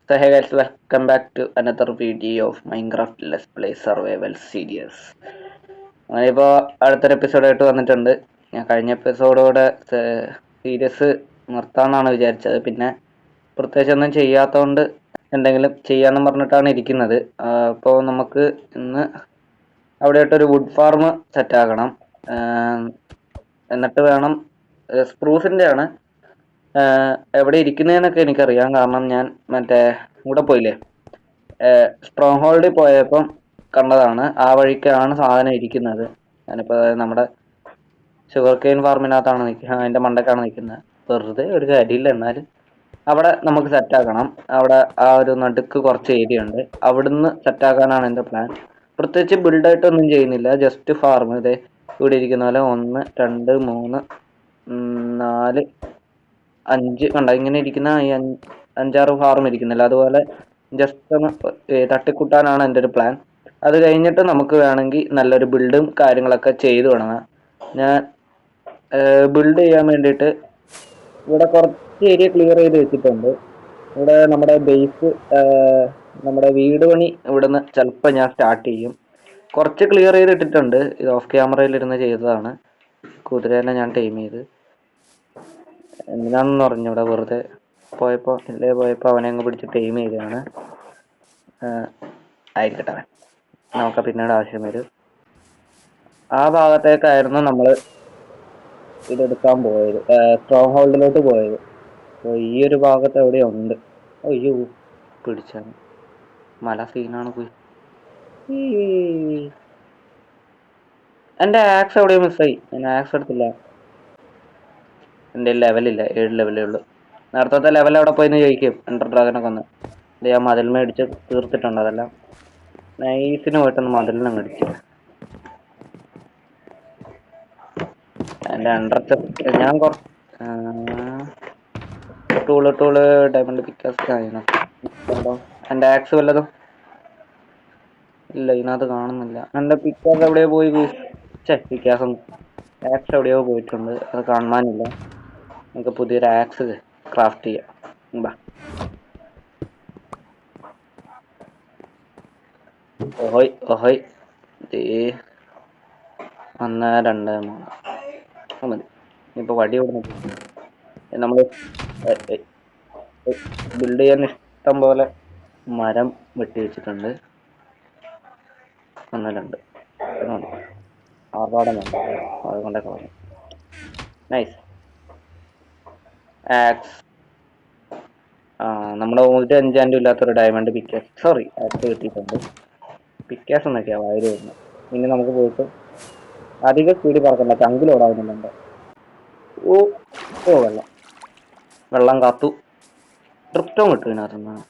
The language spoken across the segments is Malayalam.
So hey guys, welcome back to another video of Minecraft Let's Play Survival Series. ഞാനിപ്പോൾ അടുത്തൊരു എപ്പിസോഡായിട്ട് വന്നിട്ടുണ്ട്. ഞാൻ കഴിഞ്ഞ എപ്പിസോഡോടെ സീരീസ് നിർത്താമെന്നാണ് വിചാരിച്ചത്. പിന്നെ പ്രത്യേകിച്ച് ഒന്നും ചെയ്യാത്തതുകൊണ്ട് എന്തെങ്കിലും ചെയ്യാമെന്ന് പറഞ്ഞിട്ടാണ് ഇരിക്കുന്നത്. അപ്പോൾ നമുക്ക് ഇന്ന് അവിടെയായിട്ടൊരു വുഡ് ഫാർം സെറ്റാക്കണം. എന്നിട്ട് വേണം സ്പ്രൂസിൻ്റെ ആണ് എവിടെ ഇരിക്കുന്നതെന്നൊക്കെ എനിക്കറിയാം. കാരണം ഞാൻ മറ്റേ ഇവിടെ പോയില്ലേ, സ്ട്രോങ് ഹോൾഡിൽ പോയപ്പം കണ്ടതാണ്. ആ വഴിക്കാണ് സാധനം ഇരിക്കുന്നത്. ഞാനിപ്പോൾ നമ്മുടെ ഷുഗർ കെയിൻ ഫാർമിനകത്താണ് നിൽക്കുന്നത്, അതിൻ്റെ മണ്ടക്കാണ് നിൽക്കുന്നത്. വെറുതെ ഒരു കാര്യമില്ല, എന്നാലും അവിടെ നമുക്ക് സെറ്റാക്കണം. അവിടെ ആ ഒരു നടുക്ക് കുറച്ച് ഏരിയ ഉണ്ട്, അവിടുന്ന് സെറ്റാക്കാനാണ് എൻ്റെ പ്ലാൻ. പ്രത്യേകിച്ച് ബിൽഡായിട്ടൊന്നും ചെയ്യുന്നില്ല, ജസ്റ്റ് ഫാർം. ഇതേ ഇവിടെ ഇരിക്കുന്ന പോലെ 1 2 3 4 5 കണ്ട ഇങ്ങനെ ഇരിക്കുന്ന ഈ 5-6 ഫാർം ഇരിക്കുന്നില്ല, അതുപോലെ ജസ്റ്റ് ഒന്ന് തട്ടിക്കൂട്ടാനാണ് എൻ്റെ ഒരു പ്ലാൻ. അത് കഴിഞ്ഞിട്ട് നമുക്ക് വേണമെങ്കിൽ നല്ലൊരു ബിൽഡും കാര്യങ്ങളൊക്കെ ചെയ്തു തുടങ്ങാം. ഞാൻ ബിൽഡ് ചെയ്യാൻ വേണ്ടിയിട്ട് ഇവിടെ കുറച്ച് ഏരിയ ക്ലിയർ ചെയ്ത് വെച്ചിട്ടുണ്ട്. ഇവിടെ നമ്മുടെ ബേസ്, നമ്മുടെ വീട് പണി ഇവിടുന്ന് ചിലപ്പോൾ ഞാൻ സ്റ്റാർട്ട് ചെയ്യും. കുറച്ച് ക്ലിയർ ചെയ്തിട്ടിട്ടുണ്ട്. ഇത് ഓഫ് ക്യാമറയിലിരുന്ന് ചെയ്തതാണ്. കുതിരേനെ ഞാൻ ടൈം ചെയ്ത് എന്തിനാണെന്ന് പറഞ്ഞു, ഇവിടെ വെറുതെ പോയപ്പോൾ അവനെ അങ്ങ് പിടിച്ച് ടൈം ചെയ്തതാണ്. ആയിരിക്കട്ടെ, നമുക്ക് പിന്നീട് ആവശ്യം വരും. ആ ഭാഗത്തേക്കായിരുന്നു നമ്മൾ ഇതെടുക്കാൻ പോയത്, സ്ട്രോങ് ഹോൾഡിലോട്ട് പോയത്. അപ്പോൾ ഈ ഒരു ഭാഗത്ത് എവിടെയുണ്ട്. അയ്യോ, പിടിച്ചാണ്. മല സീനാണ്. പോയി എൻ്റെ ആക്സ് എവിടെയോ മിസ്സായി. ഞാൻ ആക്സ് എടുത്തില്ല. എൻ്റെ ലെവലില്ല, 7 ലെവലേ ഉള്ളൂ. നേരത്തെ ലെവൽ അവിടെ പോയിന്ന് ചോദിക്കും. എൻ്റർ ഡ്രാഗനൊക്കെ ഒന്ന് ഞാൻ മതിലിന് അടിച്ച് തീർത്തിട്ടുണ്ട്. അതെല്ലാം നൈസിന് പോയിട്ടൊന്ന് മതിലിന് അടിച്ചു. എൻ്റെ ഞാൻ ടൂള് ഡയമണ്ട് പിക്കാസ് ആയിരുന്നു. എൻ്റെ ആക്സ് വല്ലതും ഇല്ല, ഇതിനകത്ത് കാണുന്നില്ല. എൻ്റെ പിക്കാസ് എവിടെയോ പോയി. പിക്കാസ് ഒന്നും ആക്സ് എവിടെയോ പോയിട്ടുണ്ട്, അത് കാണാനില്ല. നമുക്ക് പുതിയൊരു ആക്സ് ക്രാഫ്റ്റ് ചെയ്യാം. ഓഹോയ് 1 2 3 മതി. ഇപ്പൊ വടി ഇവിടെ നമ്മൾ ബിൽഡ് ചെയ്യാൻ ഇഷ്ടം പോലെ മരം വെട്ടി വെച്ചിട്ടുണ്ട്. 1 2 ആർഭാടം വേണ്ട, അതുകൊണ്ടേ കളഞ്ഞു. Nice axe. നമ്മുടെ ഒരു എൻചാൻറ്റും ഇല്ലാത്തൊരു ഡയമണ്ട് പിക്കാസ്, സോറി ആക്സ് കിട്ടിയിട്ടുണ്ട്. പിക്കാസ് എന്നൊക്കെയാ വായിൽ വരുന്നത്. ഇനി നമുക്ക് പോയിട്ട് അധികം സ്പീഡിൽ പറക്കണ്ട, ചങ്കിലോടാവുന്നുണ്ട്. ഓ വെള്ളം കാത്തു. ട്രിപ്റ്റോൺ കിട്ടും ഇതിനകത്തുനിന്ന്.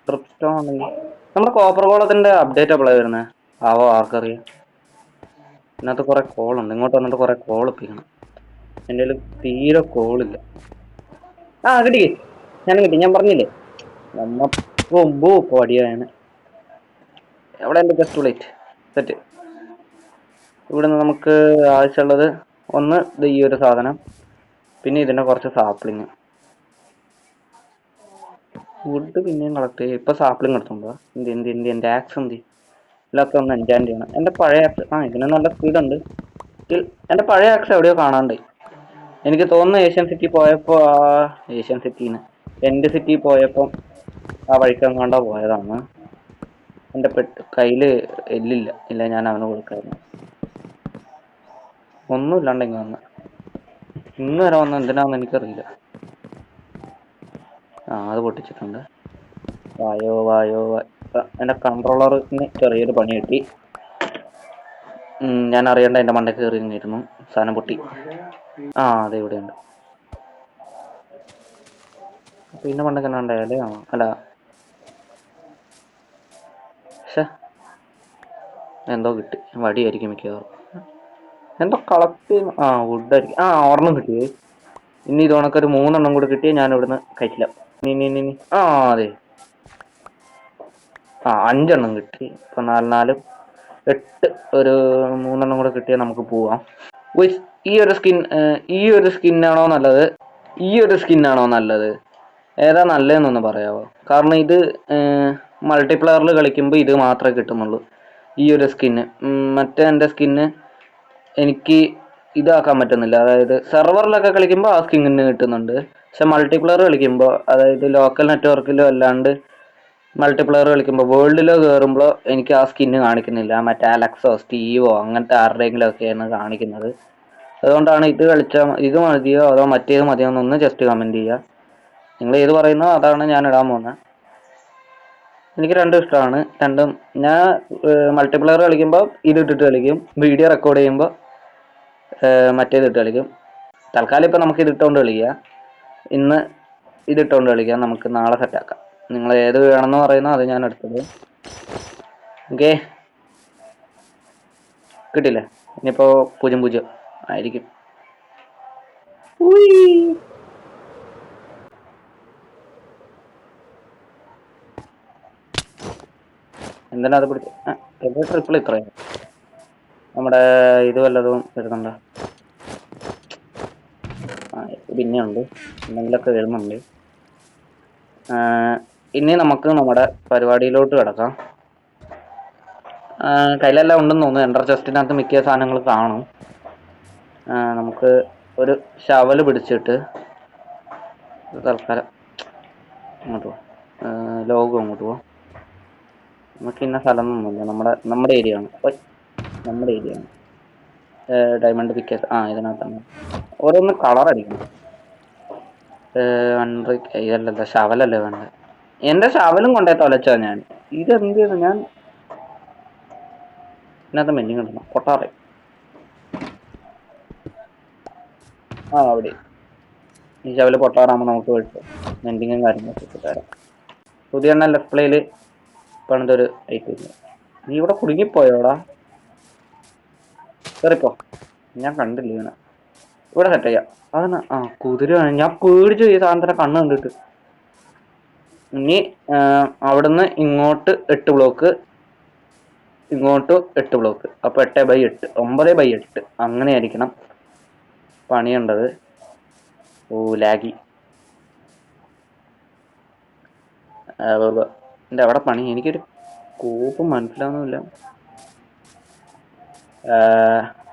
ട്രിപ്റ്റോൺ ഉണ്ടെങ്കിൽ നമ്മുടെ കോപ്പർ കോളത്തിന്റെ അപ്ഡേറ്റ് എപ്പോഴാണ് വരുന്നത് ആവോ, ആർക്കറിയാം. ഇതിനകത്ത് കുറെ കോളുണ്ട്. ഇങ്ങോട്ട് വന്നിട്ട് കുറെ കോൾ ഒപ്പിക്കണം. എൻ്റെ കയ്യിൽ തീരെ കോളില്ല. കിട്ടി, ഞാൻ പറഞ്ഞില്ലേ നമ്മ പടിയാണ്. എവിടെ എൻ്റെ ജസ്റ്റ് ലൈറ്റ് സെറ്റ്. ഇവിടുന്ന് നമുക്ക് ആവശ്യമുള്ളത് ഒന്ന് ഈ ഒരു സാധനം, പിന്നെ ഇതിൻ്റെ കുറച്ച് സാപ്ലിങ്. വുഡ് പിന്നെയും കളക്ട് ചെയ്യും. ഇപ്പൊ സാപ്ലിങ് എടുത്തുണ്ടോ? എൻ്റെ ആക്സ് എന്ത് ഇതിലൊക്കെ ഒന്ന് എൻജാൻഡ് ചെയ്യണം. എൻ്റെ പഴയ ആക്സ് ഇതിന് നല്ല സ്പീഡുണ്ട്. എൻ്റെ പഴയ ആക്സ് എവിടെയോ കാണാണ്ട്. എനിക്ക് തോന്നുന്നു ഏഷ്യൻ സിറ്റി പോയപ്പോൾ, എൻ്റെ സിറ്റി പോയപ്പോൾ ആ വഴിക്കെങ്ങാണ്ടോ പോയതാണ്. എൻ്റെ കയ്യില് ഇല്ല, ഞാൻ അവന് കൊടുക്കായിരുന്നു. ഒന്നുമില്ലാണ്ട് ഇന്ന് വരെ വന്ന എന്തിനാന്ന് എനിക്കറിയില്ല. അത് പൊട്ടിച്ചിട്ടുണ്ട്. വായോ. എൻ്റെ കൺട്രോളറിന് ചെറിയൊരു പണി കിട്ടി. ഞാൻ അറിയണ്ട എൻ്റെ മണ്ടയ്ക്ക് കയറി നിന്നിരുന്നു. സാധനം പൊട്ടി. അതെ ഇവിടെയുണ്ട്. പിന്നെ മണ്ടയ്ക്ക് തന്നെ ഉണ്ടായാലേ അല്ല, എന്തോ കിട്ടി. വടിയായിരിക്കും മിക്കവാറും. എന്തോ കളക്ട് വുഡായിരിക്കും. ഒരെണ്ണം കിട്ടിയേ. ഇനി ഇത് കണക്കൊരു 3 എണ്ണം കൂടി കിട്ടിയേ ഞാൻ ഇവിടുന്ന് കഴിച്ചില്ല. അതെ 5 എണ്ണം കിട്ടി. ഇപ്പൊ 4 8, ഒരു 3 എണ്ണം കൂടെ കിട്ടിയാൽ നമുക്ക് പോവാം. ഈ ഒരു സ്കിന്നാണോ നല്ലത്? ഏതാ നല്ലതെന്നൊന്ന് പറയാമോ? കാരണം ഇത് മൾട്ടിപ്ലെയറിൽ കളിക്കുമ്പോൾ ഇത് മാത്രമേ കിട്ടുന്നുള്ളൂ, ഈ ഒരു സ്കിന്ന്. മറ്റേ എൻ്റെ സ്കിന്ന് എനിക്ക് ഇതാക്കാൻ പറ്റുന്നില്ല. അതായത് സെർവറിലൊക്കെ കളിക്കുമ്പോൾ ആ സ്കിന്നിന് കിട്ടുന്നുണ്ട്. പക്ഷെ മൾട്ടിപ്ലെയർ കളിക്കുമ്പോൾ, അതായത് ലോക്കൽ നെറ്റ്വർക്കിലോ അല്ലാണ്ട് മൾട്ടിപ്ലെയർ കളിക്കുമ്പോൾ വേൾഡിലോ കയറുമ്പോൾ എനിക്ക് ആ സ്കിന്ന് കാണിക്കുന്നില്ല. മറ്റേ അലക്സോ സ്റ്റീവോ അങ്ങനത്തെ ആരുടെയെങ്കിലും ഒക്കെയാണ് കാണിക്കുന്നത്. അതുകൊണ്ടാണ് ഇത് മതിയോ അതോ മറ്റേത് മതിയോ എന്നൊന്ന് ജസ്റ്റ് കമൻറ്റ് ചെയ്യുക. നിങ്ങൾ ഏത് പറയുന്നോ അതാണ് ഞാൻ ഇടാൻ പോകുന്നത്. എനിക്ക് രണ്ടും ഇഷ്ടമാണ്. രണ്ടും ഞാൻ മൾട്ടിപ്ലെയർ കളിക്കുമ്പോൾ ഇതിട്ടിട്ട് കളിക്കും, വീഡിയോ റെക്കോർഡ് ചെയ്യുമ്പോൾ മറ്റേതിട്ട് കളിക്കും. തൽക്കാലം ഇപ്പം നമുക്ക് ഇതിട്ടുകൊണ്ട് കളിക്കുക. ഇന്ന് ഇതിട്ടുകൊണ്ട് കളിക്കാം, നമുക്ക് നാളെ സെറ്റാക്കാം. നിങ്ങൾ ഏത് വേണമെന്ന് പറയുന്നോ അത് ഞാൻ എടുത്തത്. ഓക്കെ, കിട്ടില്ലേ? ഇനിയിപ്പോൾ 0-0 ആയിരിക്കും. എന്തിനാ അത് പിടിച്ച് ട്രിപ്പിൾ ഇത്രയും നമ്മുടെ ഇത് വല്ലതും വരുന്നുണ്ടോ? പിന്നെയുണ്ട്, എന്തെങ്കിലുമൊക്കെ വരുന്നുണ്ട്. ഇനി നമുക്ക് നമ്മുടെ പരിപാടിയിലോട്ട് കിടക്കാം. കയ്യിലെല്ലാം ഉണ്ടെന്ന് തോന്നുന്നു. എൻ്റർ ചെസ്റ്റിനകത്ത് മിക്ക സാധനങ്ങൾ കാണും. നമുക്ക് ഒരു ശവല് പിടിച്ചിട്ട് തൽക്കാലം അങ്ങോട്ട് പോവാം. ലോകം അങ്ങോട്ട് പോവാം. നമുക്ക് ഇന്ന സ്ഥലമൊന്നുമില്ല, നമ്മുടെ ഏരിയ ആണ്. നമ്മുടെ ഏരിയ ആണ്. ഡയമണ്ട് പിക്കേസ് ഇതിനകത്താണ്. ഓരോന്ന് കളർ അടിക്കണം. ഇതല്ലല്ലോ, ശവലല്ലേ വേണ്ടത്. എൻ്റെ ശവലും കൊണ്ടേ തൊലച്ചോ ഞാൻ. ഇതെന്ത് ചെയ്തു ഞാൻ? ഇതിനകത്ത് മെന്യു കിട്ടണം. പൊട്ടാറേ അവിടെ ഈ ശവല് പൊട്ടാറാകുമ്പോൾ നമുക്ക് പോയിട്ട് മെൻഡിങ്ങും കാര്യങ്ങളൊക്കെ തരാം. പുതിയ എണ്ണ ലെഫ്റ്റ് പ്ലേയിൽ പണിതൊരു ഐറ്റം ഇല്ല. നീ ഇവിടെ കുടുങ്ങിപ്പോയോടാ? കയറിപ്പോ, ഞാൻ കണ്ടില്ല ഇങ്ങനെ. ഇവിടെ സെറ്റ് ചെയ്യാം. അതാണ് കുതിരയാണ്. ഞാൻ പേടിച്ചു ഈ സാധനത്തിനെ കണ്ണ് കണ്ടിട്ട്. ഇനി അവിടുന്ന് ഇങ്ങോട്ട് 8 ബ്ലോക്ക്, ഇങ്ങോട്ട് 8 ബ്ലോക്ക്. അപ്പോൾ 8/8, 9/8 അങ്ങനെ ആയിരിക്കണം പണിയേണ്ടത്. ലാഗി. എൻ്റെ അവിടെ പണി എനിക്കൊരു കോപ്പും മനസ്സിലാവുന്നില്ല.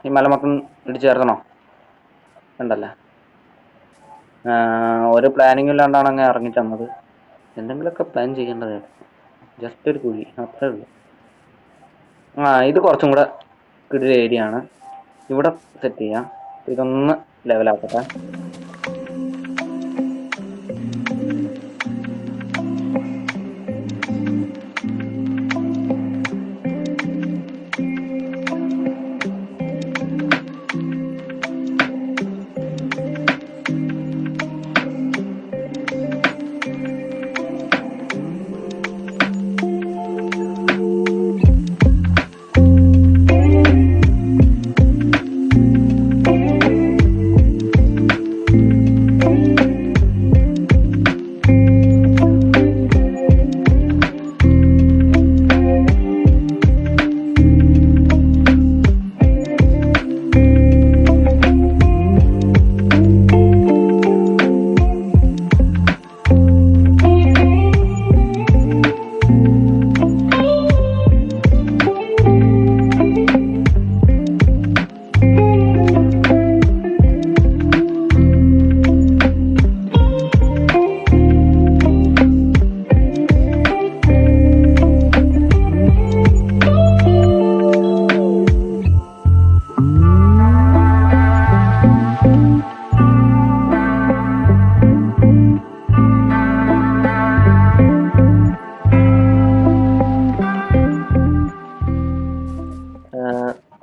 ഈ മലമൊത്തം ഇടിച്ചു ചേർത്തണോ? ഉണ്ടല്ലേ. ഒരു പ്ലാനിങ് ഇല്ലാണ്ടാണ് അങ്ങ് ഇറങ്ങി തന്നത്. എന്തെങ്കിലുമൊക്കെ പ്ലാൻ ചെയ്യേണ്ടതായിരുന്നു. ജസ്റ്റ് ഒരു കുഴി അത്രേ ഉള്ളൂ. ഇത് കുറച്ചും കൂടെ കിടില ഏരിയ ആണ്. ഇവിടെ സെറ്റ് ചെയ്യാം. ഇതൊന്ന് ലെവലാക്കട്ടെ.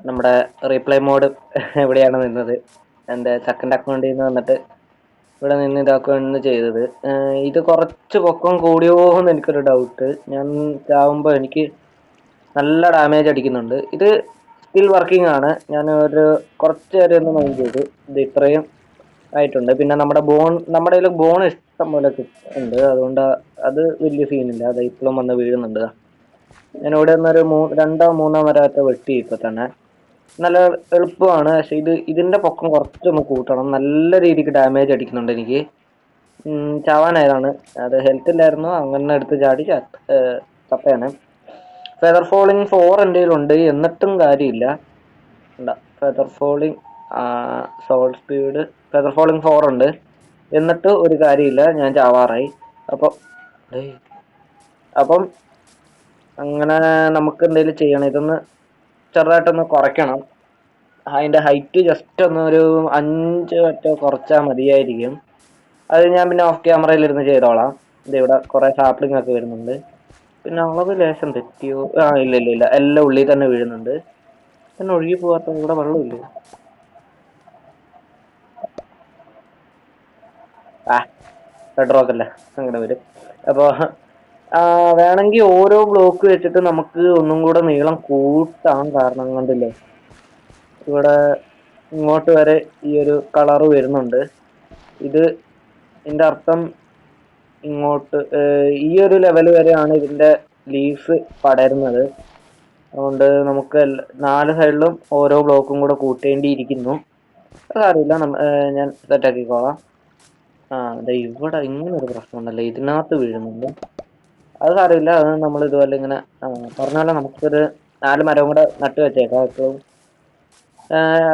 നമ്മുടെ റീപ്ലൈ മോഡ് എവിടെയാണ് നിന്നത്? എൻ്റെ സെക്കൻഡ് അക്കൗണ്ടിൽ നിന്ന് വന്നിട്ട് ഇവിടെ നിന്ന് ഇതാക്കുകയാണ് ചെയ്തത്. ഇത് കുറച്ച് പൊക്കം കൂടിയോ എന്ന് എനിക്കൊരു ഡൗട്ട്. ഞാൻ ചാവുമ്പോൾ എനിക്ക് നല്ല ഡാമേജ് അടിക്കുന്നുണ്ട്. ഇത് സ്റ്റിൽ വർക്കിംഗ് ആണ്. ഞാൻ കുറച്ച് നേരം ഒന്ന് മൈൻഡ് ചെയ്തു. ഇത് ഇത്രയും ആയിട്ടുണ്ട്. പിന്നെ നമ്മുടെ കയ്യിൽ ബോൺ ഇഷ്ടം പോലെ ഉണ്ട്. അതുകൊണ്ട് അത് വലിയ സീനില്ല. അത് ഇപ്പോഴും വന്ന് വീഴുന്നുണ്ട്. ഞാൻ ഇവിടെ നിന്നൊരു 2-3 വരാത്ത വെട്ടി ഇപ്പൊ തന്നെ. നല്ല എളുപ്പമാണ്. പക്ഷെ ഇതിന്റെ പൊക്കം കുറച്ചൊന്ന് കൂട്ടണം. നല്ല രീതിക്ക് ഡാമേജ് അടിക്കുന്നുണ്ട് എനിക്ക്. ചാവാനായതാണ്. അത് ഹെൽത്ത് ഇല്ലായിരുന്നു, അങ്ങനെ എടുത്ത് ചാടി ചത്തയാണ്. ഫെദർ ഫോളിങ് 4 എൻ്റെ കയ്യിലുണ്ട്, എന്നിട്ടും കാര്യമില്ല. ഫെദർ ഫോളിങ് സോൾ സ്പീഡ് ഫെദർ ഫോളിങ് 4 ഉണ്ട്, എന്നിട്ട് ഒരു കാര്യമില്ല, ഞാൻ ചാവാറായി. അപ്പം അങ്ങനെ നമുക്ക് എന്തെങ്കിലും ചെയ്യണം. ഇതൊന്ന് ചെറുതായിട്ടൊന്ന് കുറയ്ക്കണം. അതിൻ്റെ ഹൈറ്റ് ജസ്റ്റ് ഒന്ന് ഒരു 5 മറ്റോ കുറച്ചാൽ മതിയായിരിക്കും. അത് ഞാൻ പിന്നെ ഓഫ് ക്യാമറയിലിരുന്ന് ചെയ്തോളാം. ഇവിടെ കുറെ സാപ്ലിംഗ് ഒക്കെ വരുന്നുണ്ട്. പിന്നെ അളവ് ലേശം തെറ്റിയോ? ഇല്ല ഇല്ല ഇല്ല, എല്ലാം ഉള്ളിൽ തന്നെ വീഴുന്നുണ്ട്. പിന്നെ ഒഴുകി പോകാത്ത ഇവിടെ വെള്ളമില്ല. റെഡ് റോക്ക് അല്ലേ, അങ്ങനെ വരും. അപ്പോൾ വേണമെങ്കിൽ ഓരോ ബ്ലോക്ക് വെച്ചിട്ട് നമുക്ക് ഒന്നും കൂടെ നീളം കൂട്ടാം. കാരണം കണ്ടില്ലേ, ഇവിടെ ഇങ്ങോട്ട് വരെ ഈ ഒരു കളറ് വരുന്നുണ്ട്. ഇതിന്റെ അർത്ഥം ഇങ്ങോട്ട് ഈ ഒരു ലെവൽ വരെയാണ് ഇതിന്റെ ലീഫ് പടരുന്നത്. അതുകൊണ്ട് നമുക്ക് 4 സൈഡിലും ഓരോ ബ്ലോക്കും കൂടെ കൂട്ടേണ്ടിയിരിക്കുന്നു. അതറിയില്ല, ഞാൻ സെറ്റാക്കിക്കോളാം. അതെ, ഇവിടെ ഇങ്ങനെ ഒരു പ്രശ്നമുണ്ടല്ലോ, ഇതിനകത്ത് വീഴുന്നുണ്ട്. അത് സാരമില്ല, അത് നമ്മൾ ഇതുപോലെ ഇങ്ങനെ പറഞ്ഞാലും നമുക്കൊരു 4 മരം കൂടെ നട്ടു വെച്ചേക്കാം. എപ്പോഴും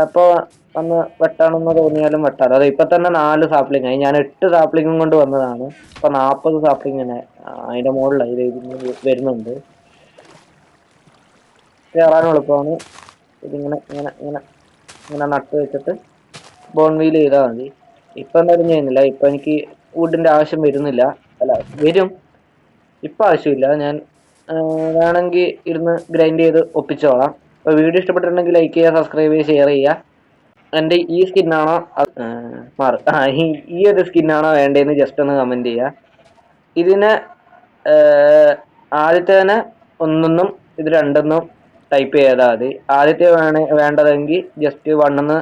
അപ്പോൾ വന്ന് വെട്ടാണെന്ന് തോന്നിയാലും വെട്ടാറ്. അത് ഇപ്പൊ തന്നെ 4 സാപ്ലിംഗ് ആയി. ഞാൻ 8 സാപ്ലിങ്ങും കൊണ്ട് വന്നതാണ്. ഇപ്പൊ 40 സാപ്ലിങ്ങിനെ അതിന്റെ മുകളിലായി വരുന്നുണ്ട്. കയറാനും എളുപ്പമാണ്. ഇതിങ്ങനെ ഇങ്ങനെ ഇങ്ങനെ ഇങ്ങനെ നട്ട് വെച്ചിട്ട് ബോൺവീൽ ചെയ്താൽ മതി. ഇപ്പൊ എന്തായാലും ചെയ്യുന്നില്ല. ഇപ്പൊ എനിക്ക് വുഡിന്റെ ആവശ്യം വരുന്നില്ല. അല്ല, വരും, ഇപ്പൊ ആവശ്യമില്ല. ഞാൻ വേണമെങ്കിൽ ഇരുന്ന് ഗ്രൈൻഡ് ചെയ്ത് ഒപ്പിച്ചോളാം. അപ്പൊ വീഡിയോ ഇഷ്ടപ്പെട്ടിട്ടുണ്ടെങ്കിൽ ലൈക്ക് ചെയ്യുക, സബ്സ്ക്രൈബ് ചെയ്യുക, ഷെയർ ചെയ്യുക. എൻ്റെ ഈ സ്കിന്നാണോ മാറും ഈ ഒരു സ്കിന്നാണോ വേണ്ടതെന്ന് ജസ്റ്റ് ഒന്ന് കമന്റ് ചെയ്യുക. ഇതിന് ആദ്യത്തേന് 1 ഇത് 2 ടൈപ്പ് ചെയ്താൽ മതി. ആദ്യത്തെ വേണ്ടതെങ്കിൽ ജസ്റ്റ് 1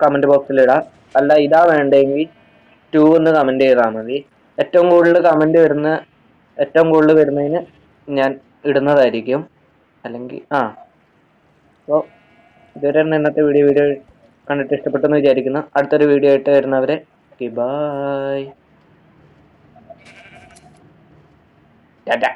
കമന്റ് ബോക്സിൽ ഇടാം. അല്ല, ഇതാ വേണ്ടെങ്കിൽ 2 കമന്റ് ചെയ്താൽ മതി. ഏറ്റവും കൂടുതൽ വരുന്നതിന് ഞാൻ ഇടുന്നതായിരിക്കും. അല്ലെങ്കിൽ അപ്പോൾ ഇതുവരെ ഇന്നത്തെ വീഡിയോ കണ്ടിട്ട് ഇഷ്ടപ്പെട്ടെന്ന് വിചാരിക്കുന്നു. അടുത്തൊരു വീഡിയോ ആയിട്ട് വരുന്നവരെ ബൈ, ടാറ്റ.